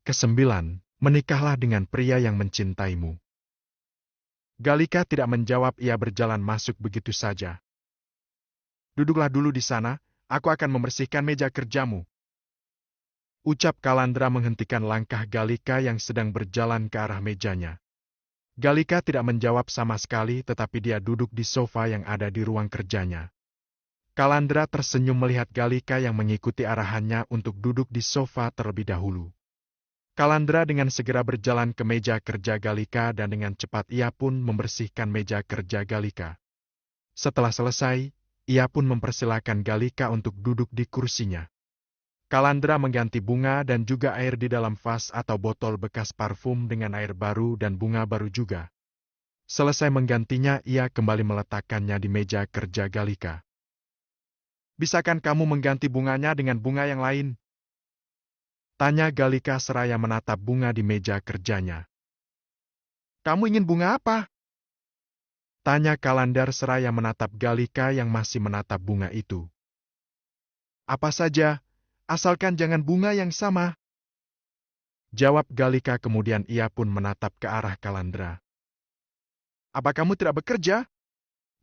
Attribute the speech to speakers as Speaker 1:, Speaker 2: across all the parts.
Speaker 1: Kesembilan, menikahlah dengan pria yang mencintaimu. Galika tidak menjawab, ia berjalan masuk begitu saja. Duduklah dulu di sana, aku akan membersihkan meja kerjamu. Ucap Kalandra menghentikan langkah Galika yang sedang berjalan ke arah mejanya. Galika tidak menjawab sama sekali, tetapi dia duduk di sofa yang ada di ruang kerjanya. Kalandra tersenyum melihat Galika yang mengikuti arahannya untuk duduk di sofa terlebih dahulu. Kalandra dengan segera berjalan ke meja kerja Galika dan dengan cepat ia pun membersihkan meja kerja Galika. Setelah selesai, ia pun mempersilakan Galika untuk duduk di kursinya. Kalandra mengganti bunga dan juga air di dalam vas atau botol bekas parfum dengan air baru dan bunga baru juga. Selesai menggantinya, ia kembali meletakkannya di meja kerja Galika. Bisakah kamu mengganti bunganya dengan bunga yang lain? Tanya Galika seraya menatap bunga di meja kerjanya. Kamu ingin bunga apa? Tanya Kalandar seraya menatap Galika yang masih menatap bunga itu. Apa saja, asalkan jangan bunga yang sama. Jawab Galika, kemudian ia pun menatap ke arah Kalandra. Apa kamu tidak bekerja?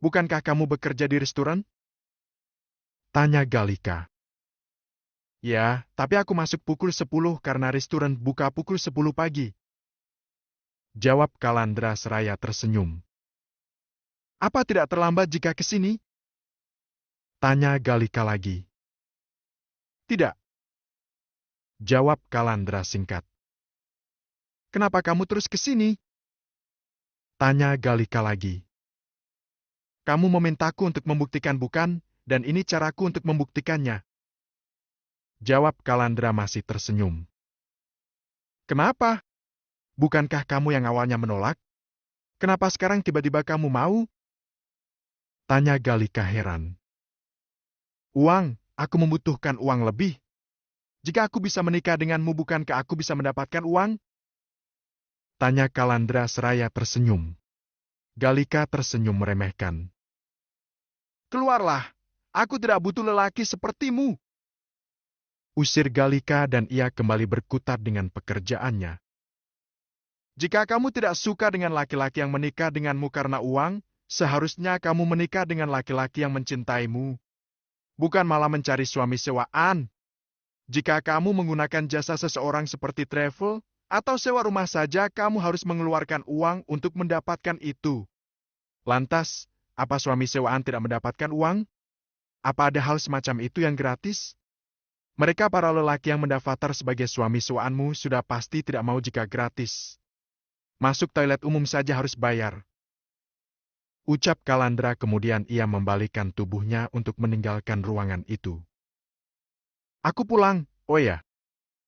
Speaker 1: Bukankah kamu bekerja di restoran? Tanya Galika. Ya, tapi aku masuk pukul 10 karena restoran buka pukul 10 pagi. Jawab Kalandra seraya tersenyum. Apa tidak terlambat jika ke sini? Tanya Galika lagi. Tidak. Jawab Kalandra singkat. Kenapa kamu terus ke sini? Tanya Galika lagi. Kamu memintaku untuk membuktikan bukan, dan ini caraku untuk membuktikannya. Jawab Kalandra masih tersenyum. Kenapa? Bukankah kamu yang awalnya menolak? Kenapa sekarang tiba-tiba kamu mau? Tanya Galika heran. Uang, aku membutuhkan uang lebih. Jika aku bisa menikah denganmu, bukankah aku bisa mendapatkan uang? Tanya Kalandra seraya tersenyum. Galika tersenyum meremehkan. Keluarlah, aku tidak butuh lelaki sepertimu. Usir Galika dan ia kembali berkutat dengan pekerjaannya. Jika kamu tidak suka dengan laki-laki yang menikah denganmu karena uang, seharusnya kamu menikah dengan laki-laki yang mencintaimu. Bukan malah mencari suami sewaan. Jika kamu menggunakan jasa seseorang seperti travel atau sewa rumah saja, kamu harus mengeluarkan uang untuk mendapatkan itu. Lantas, apa suami sewaan tidak mendapatkan uang? Apa ada hal semacam itu yang gratis? Mereka para lelaki yang mendaftar sebagai suami sewaanmu sudah pasti tidak mau jika gratis. Masuk toilet umum saja harus bayar. Ucap Kalandra, kemudian ia membalikkan tubuhnya untuk meninggalkan ruangan itu. Aku pulang, oh ya.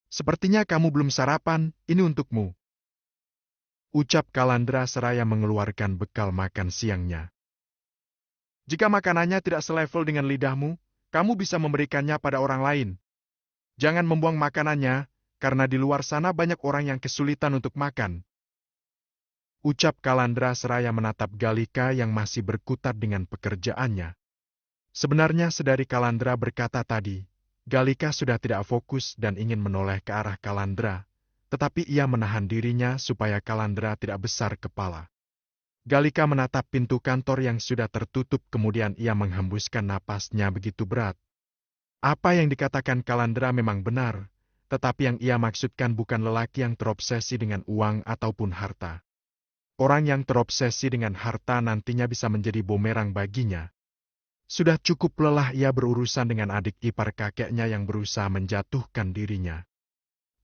Speaker 1: Sepertinya kamu belum sarapan, ini untukmu. Ucap Kalandra seraya mengeluarkan bekal makan siangnya. Jika makanannya tidak selevel dengan lidahmu, kamu bisa memberikannya pada orang lain. Jangan membuang makanannya, karena di luar sana banyak orang yang kesulitan untuk makan. Ucap Kalandra seraya menatap Galika yang masih berkutat dengan pekerjaannya. Sebenarnya sedari Kalandra berkata tadi, Galika sudah tidak fokus dan ingin menoleh ke arah Kalandra, tetapi ia menahan dirinya supaya Kalandra tidak besar kepala. Galika menatap pintu kantor yang sudah tertutup, kemudian ia menghembuskan napasnya begitu berat. Apa yang dikatakan Kalandra memang benar, tetapi yang ia maksudkan bukan lelaki yang terobsesi dengan uang ataupun harta. Orang yang terobsesi dengan harta nantinya bisa menjadi bumerang baginya. Sudah cukup lelah ia berurusan dengan adik ipar kakeknya yang berusaha menjatuhkan dirinya.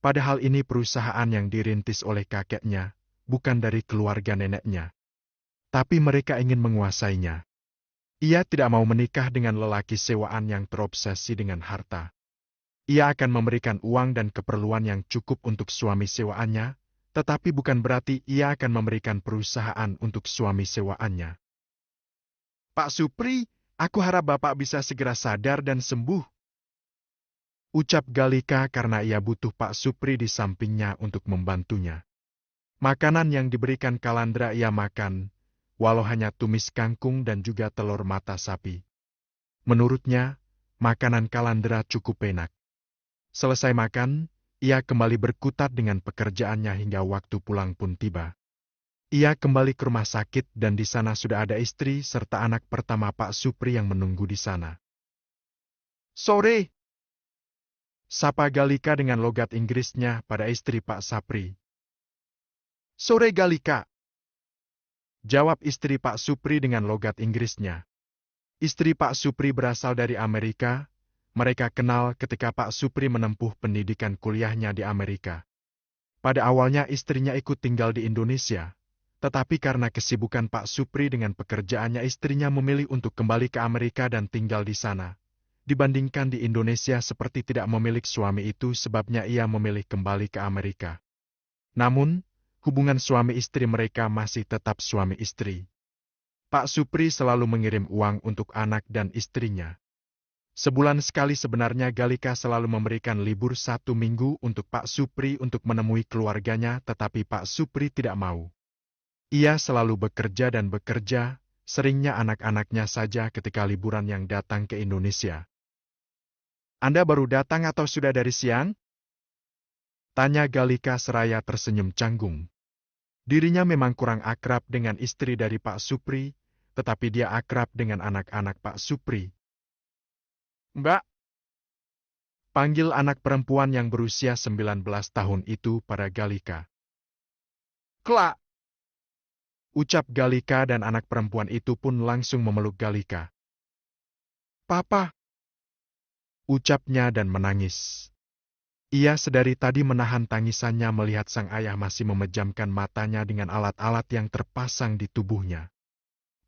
Speaker 1: Padahal ini perusahaan yang dirintis oleh kakeknya, bukan dari keluarga neneknya. Tapi mereka ingin menguasainya. Ia tidak mau menikah dengan lelaki sewaan yang terobsesi dengan harta. Ia akan memberikan uang dan keperluan yang cukup untuk suami sewaannya, tetapi bukan berarti ia akan memberikan perusahaan untuk suami sewaannya. Pak Supri, aku harap Bapak bisa segera sadar dan sembuh. Ucap Galika karena ia butuh Pak Supri di sampingnya untuk membantunya. Makanan yang diberikan Kalandra ia makan, walau hanya tumis kangkung dan juga telur mata sapi. Menurutnya, makanan Kalandra cukup enak. Selesai makan, ia kembali berkutat dengan pekerjaannya hingga waktu pulang pun tiba. Ia kembali ke rumah sakit dan di sana sudah ada istri serta anak pertama Pak Supri yang menunggu di sana. "Sore!" sapa Galika dengan logat Inggrisnya pada istri Pak Sapri. "Sore, Galika!" jawab istri Pak Supri dengan logat Inggrisnya. Istri Pak Supri berasal dari Amerika. Mereka kenal ketika Pak Supri menempuh pendidikan kuliahnya di Amerika. Pada awalnya istrinya ikut tinggal di Indonesia, tetapi karena kesibukan Pak Supri dengan pekerjaannya istrinya memilih untuk kembali ke Amerika dan tinggal di sana. Dibandingkan di Indonesia seperti tidak memiliki suami itu sebabnya ia memilih kembali ke Amerika. Namun, hubungan suami istri mereka masih tetap suami istri. Pak Supri selalu mengirim uang untuk anak dan istrinya. Sebulan sekali sebenarnya Galika selalu memberikan libur 1 minggu untuk Pak Supri untuk menemui keluarganya, tetapi Pak Supri tidak mau. Ia selalu bekerja dan bekerja, seringnya anak-anaknya saja ketika liburan yang datang ke Indonesia. "Anda baru datang atau sudah dari siang?" tanya Galika seraya tersenyum canggung. Dirinya memang kurang akrab dengan istri dari Pak Supri, tetapi dia akrab dengan anak-anak Pak Supri. "Mbak," panggil anak perempuan yang berusia 19 tahun itu pada Galika. "Kelak!" ucap Galika dan anak perempuan itu pun langsung memeluk Galika. "Papa!" ucapnya dan menangis. Ia sedari tadi menahan tangisannya melihat sang ayah masih memejamkan matanya dengan alat-alat yang terpasang di tubuhnya.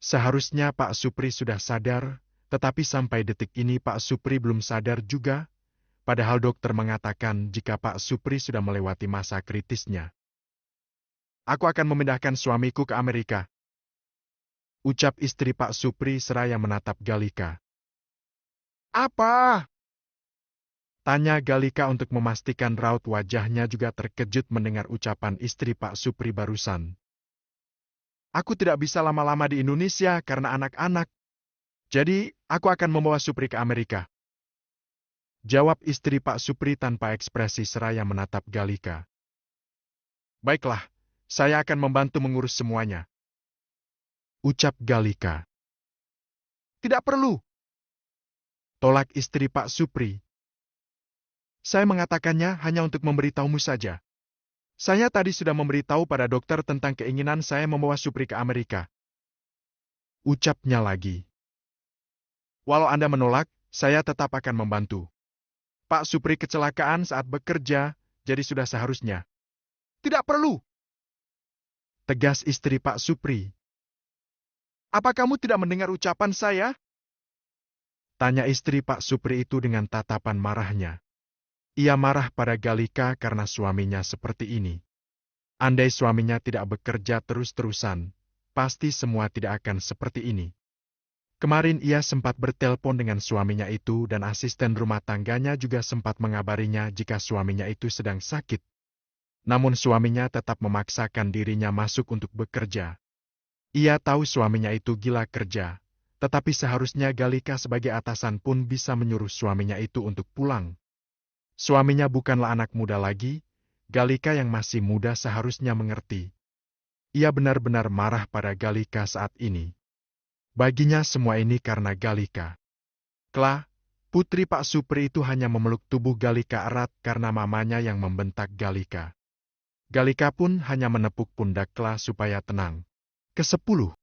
Speaker 1: Seharusnya Pak Supri sudah sadar, tetapi sampai detik ini Pak Supri belum sadar juga, padahal dokter mengatakan jika Pak Supri sudah melewati masa kritisnya. "Aku akan memindahkan suamiku ke Amerika," ucap istri Pak Supri seraya menatap Galika. "Apa?" tanya Galika untuk memastikan raut wajahnya juga terkejut mendengar ucapan istri Pak Supri barusan. "Aku tidak bisa lama-lama di Indonesia karena anak-anak. Jadi, aku akan membawa Supri ke Amerika," jawab istri Pak Supri tanpa ekspresi seraya menatap Galika. "Baiklah, saya akan membantu mengurus semuanya," ucap Galika. "Tidak perlu," tolak istri Pak Supri. "Saya mengatakannya hanya untuk memberitahumu saja. Saya tadi sudah memberitahu pada dokter tentang keinginan saya membawa Supri ke Amerika," ucapnya lagi. "Walau Anda menolak, saya tetap akan membantu. Pak Supri kecelakaan saat bekerja, jadi sudah seharusnya." "Tidak perlu," tegas istri Pak Supri. "Apa kamu tidak mendengar ucapan saya?" tanya istri Pak Supri itu dengan tatapan marahnya. Ia marah pada Galika karena suaminya seperti ini. Andai suaminya tidak bekerja terus-terusan, pasti semua tidak akan seperti ini. Kemarin ia sempat bertelepon dengan suaminya itu dan asisten rumah tangganya juga sempat mengabarinya jika suaminya itu sedang sakit. Namun suaminya tetap memaksakan dirinya masuk untuk bekerja. Ia tahu suaminya itu gila kerja, tetapi seharusnya Galika sebagai atasan pun bisa menyuruh suaminya itu untuk pulang. Suaminya bukanlah anak muda lagi, Galika yang masih muda seharusnya mengerti. Ia benar-benar marah pada Galika saat ini. Baginya semua ini karena Galika. Kelak, putri Pak Supri itu hanya memeluk tubuh Galika erat karena mamanya yang membentak Galika. Galika pun hanya menepuk pundak Kla supaya tenang. Ke-10